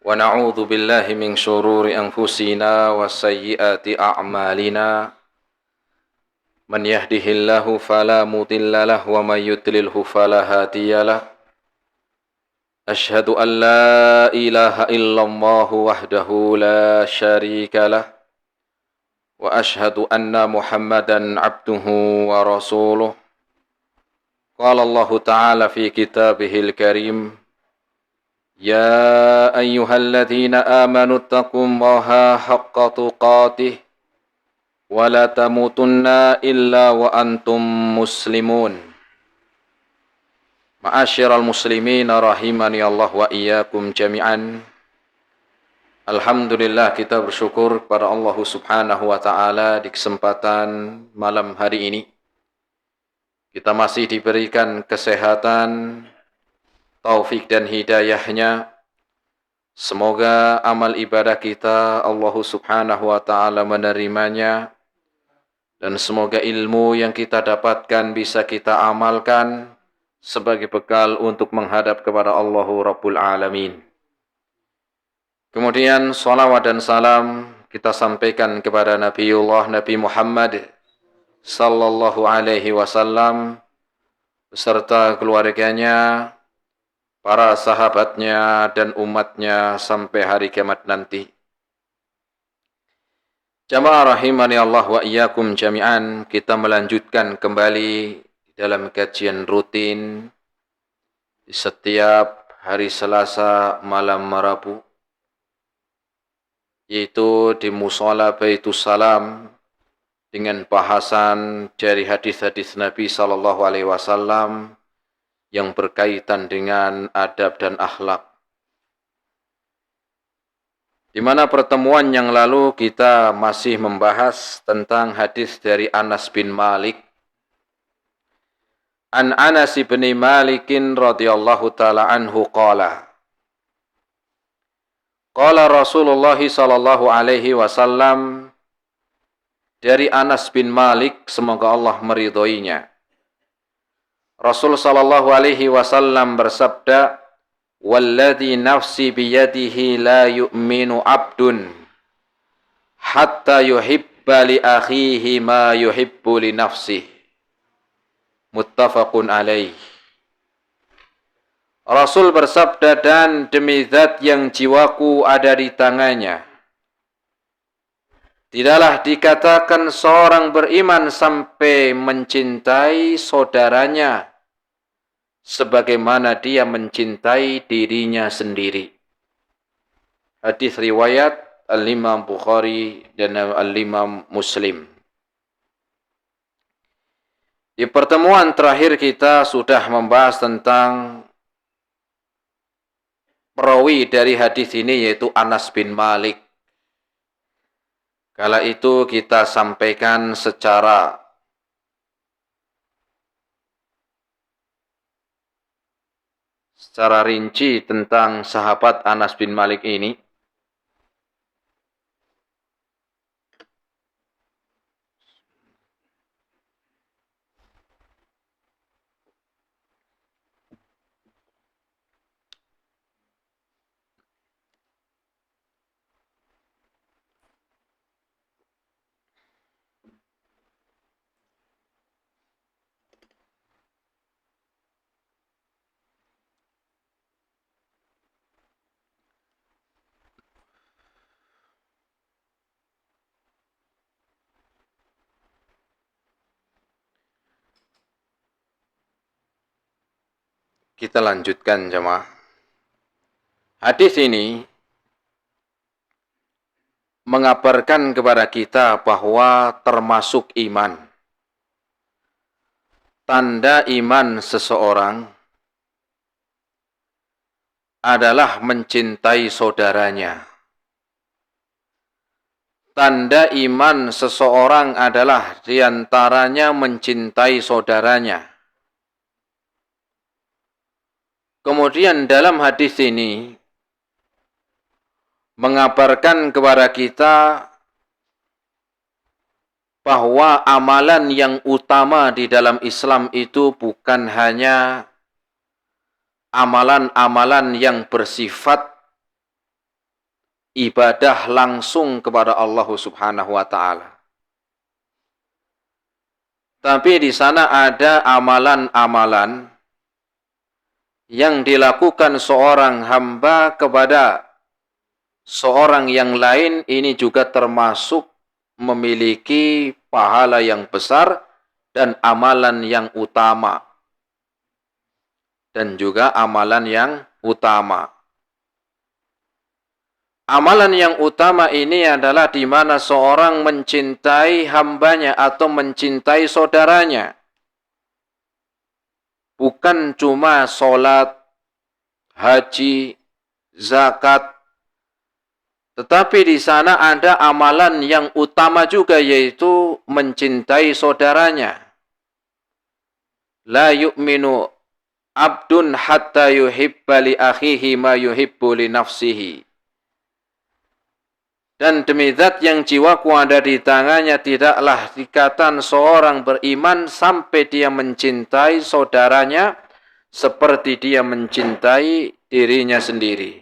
ونعوذ بالله من شرور أنفسنا وسيئات أعمالنا من يهده الله فلا مضل له ومن يضلله فلا هادي له أشهد أن لا إله إلا الله وحده لا شريك له وأشهد أن محمدا عبده ورسوله قال الله تعالى في كتابه الكريم يا أيها الذين آمنوا اتقوا الله حق تقاته ولا تموتن إلا وأنتم مسلمون Ma'asyiral muslimin rahimani Allah wa iyyakum jami'an. Alhamdulillah, kita bersyukur kepada Allah Subhanahu wa taala di kesempatan malam hari ini. Kita masih diberikan kesehatan, taufik dan hidayahnya. Semoga amal ibadah kita Allah Subhanahu wa taala menerimanya, dan semoga ilmu yang kita dapatkan bisa kita amalkan sebagai bekal untuk menghadap kepada Allah Rabbul Alamin. Kemudian salawat dan salam kita sampaikan kepada Nabiullah Nabi Muhammad sallallahu alaihi wasallam beserta keluarganya, para sahabatnya dan umatnya sampai hari kiamat nanti. Jamaah rahimani Allah wa iyyakum jami'an, kita melanjutkan kembali dalam kajian rutin di setiap hari Selasa malam Rabu, yaitu di Mushola Baitus Salam, dengan bahasan dari hadis-hadis Nabi sallallahu alaihi wasallam yang berkaitan dengan adab dan akhlak. Di mana pertemuan yang lalu kita masih membahas tentang hadis dari Anas bin Malik. An Anas bin Malik radhiyallahu taala anhu qala Rasulullah sallallahu alaihi wasallam, dari Anas bin Malik, semoga Allah meridhoinya, Rasul sallallahu alaihi wasallam bersabda, "Walladzi nafsi biyadihi la yu'minu 'abdun hatta yuhibba li akhihi ma yuhibbu li nafsihi." Muttafaqun alaih. Rasul bersabda, dan demi zat yang jiwaku ada di tangannya, tidaklah dikatakan seorang beriman sampai mencintai saudaranya sebagaimana dia mencintai dirinya sendiri. Hadis riwayat Al-Imam Bukhari dan Al-Imam Muslim. Di pertemuan terakhir kita sudah membahas tentang perawi dari hadis ini, yaitu Anas bin Malik. Kala itu kita sampaikan secara rinci tentang sahabat Anas bin Malik ini. Kita lanjutkan jemaah. Hadis ini mengabarkan kepada kita bahwa termasuk iman, tanda iman seseorang adalah mencintai saudaranya. Tanda iman seseorang adalah diantaranya mencintai saudaranya. Kemudian dalam hadis ini mengabarkan kepada kita bahwa amalan yang utama di dalam Islam itu bukan hanya amalan-amalan yang bersifat ibadah langsung kepada Allah Subhanahu wa taala. Tapi di sana ada amalan-amalan yang dilakukan seorang hamba kepada seorang yang lain, ini juga termasuk memiliki pahala yang besar dan amalan yang utama. Dan juga amalan yang utama. Amalan yang utama ini adalah di mana seorang mencintai hambanya atau mencintai saudaranya. Bukan cuma sholat, haji, zakat, tetapi di sana ada amalan yang utama juga, yaitu mencintai saudaranya. La yu'minu abdun hatta yuhibba li akhihi ma yuhibbu li nafsihi. Dan demi zat yang jiwaku ada di tangannya, tidaklah ikatan seorang beriman sampai dia mencintai saudaranya seperti dia mencintai dirinya sendiri.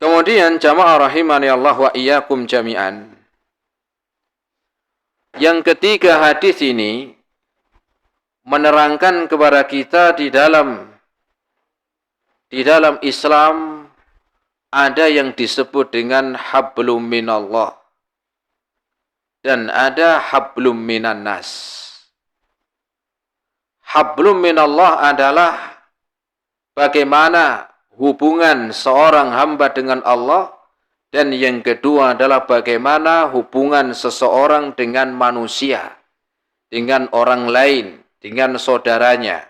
Kemudian jamaah rahimani Allah wa iyyakum jami'an. Yang ketiga, hadis ini menerangkan kepada kita di dalam Islam ada yang disebut dengan hablum minallah dan ada hablum minan nas. Hablum minallah adalah bagaimana hubungan seorang hamba dengan Allah, dan yang kedua adalah bagaimana hubungan seseorang dengan manusia, dengan orang lain, dengan saudaranya.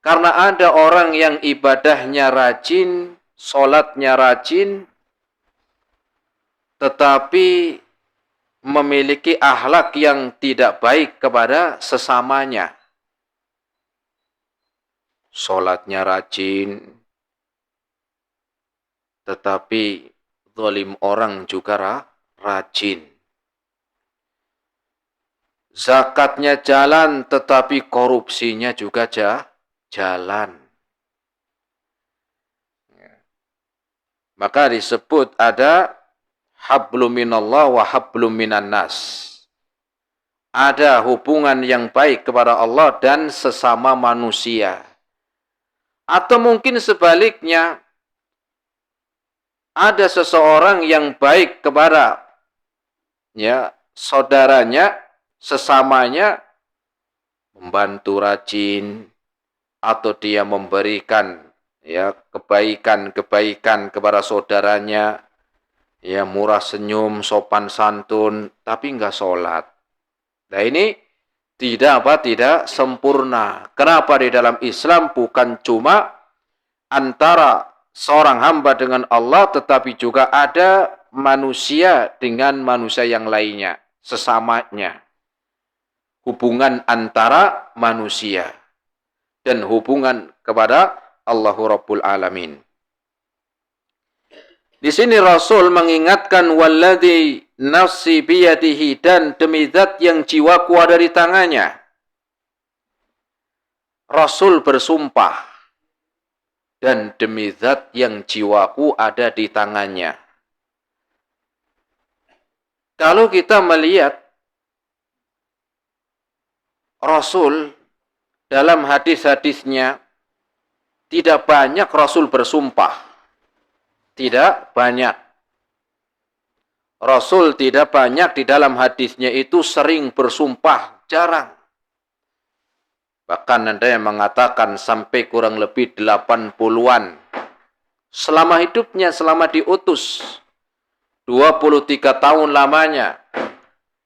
Karena ada orang yang ibadahnya rajin, sholatnya rajin, tetapi memiliki akhlak yang tidak baik kepada sesamanya. Sholatnya rajin, tetapi zalim orang juga rajin. Zakatnya jalan, tetapi korupsinya juga jalan. Maka disebut ada hablum minallah wa hablum minan nas. Ada hubungan yang baik kepada Allah dan sesama manusia. Atau mungkin sebaliknya, ada seseorang yang baik kepada saudaranya, sesamanya, membantu rajin, atau dia memberikan kebaikan kepada saudaranya, murah senyum, sopan santun, tapi enggak sholat. Nah ini tidak sempurna. Kenapa? Di dalam Islam bukan cuma antara seorang hamba dengan Allah, tetapi juga ada manusia dengan manusia yang lainnya, sesamanya. Hubungan antara manusia dan hubungan kepada Allahu Rabbul Alamin. Di sini Rasul mengingatkan walladzi nafsi biyadihi, dan demi zat yang jiwaku ada di tangannya. Rasul bersumpah, dan demi zat yang jiwaku ada di tangannya. Kalau kita melihat Rasul dalam hadis-hadisnya, tidak banyak Rasul bersumpah. Tidak banyak. Rasul tidak banyak di dalam hadisnya itu sering bersumpah, jarang. Bahkan ada yang mengatakan sampai kurang lebih 80-an. Selama hidupnya, selama diutus. 23 tahun lamanya.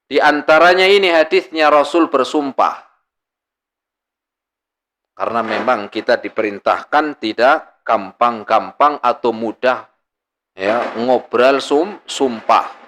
Di antaranya ini hadisnya Rasul bersumpah. Karena memang kita diperintahkan tidak gampang-gampang atau mudah ngobrol sumpah.